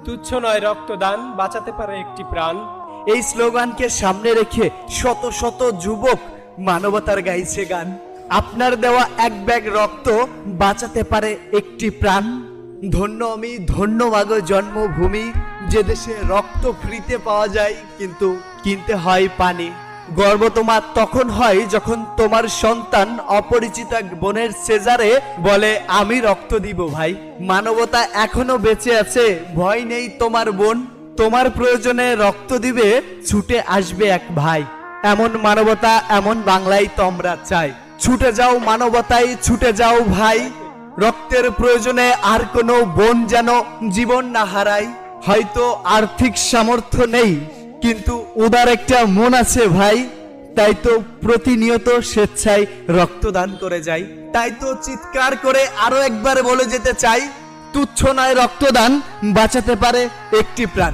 তুচ্ছ নয় রক্তদান, বাঁচাতে পারে একটি প্রাণ। এই স্লোগানকে সামনে রেখে শত শত যুবক মানবতার গাইছে গান। আপনার দেওয়া এক ব্যাগ রক্ত বাঁচাতে পারে একটি প্রাণ। ধন্য আমি, ধন্য মাগো জন্মভূমি, যে দেশে রক্ত ফ্রিতে পাওয়া যায় কিন্তু কিনতে হয় পানি। গর্ব তোমার তখন হয় যখন তোমার সন্তান অপরিচিত এক বোনের সেজারে বলে আমি রক্ত দিব ভাই। মানবতা এখনো বেঁচে আছে, ভয় নেই তোমার বোন। তোমার প্রয়োজনে রক্ত দিবে, ছুটে আসবে এক ভাই। এমন মানবতা, এমন বাংলাই তো আমরা চাই। ছুটে যাও মানবতায়, ছুটে যাও ভাই। রক্তের প্রয়োজনে আর কোনো বোন যেন জীবন না হারায়। হয়তো আর্থিক সামর্থ্য নেই, কিন্তু উদার একটা মন আছে ভাই। তাই তো প্রতিনিয়ত স্বেচ্ছায় রক্তদান করে যাই। তাই তো চিৎকার করে আরো একবার বলে যেতে চাই, তুচ্ছ নয় রক্তদান, বাঁচাতে পারে একটি প্রাণ।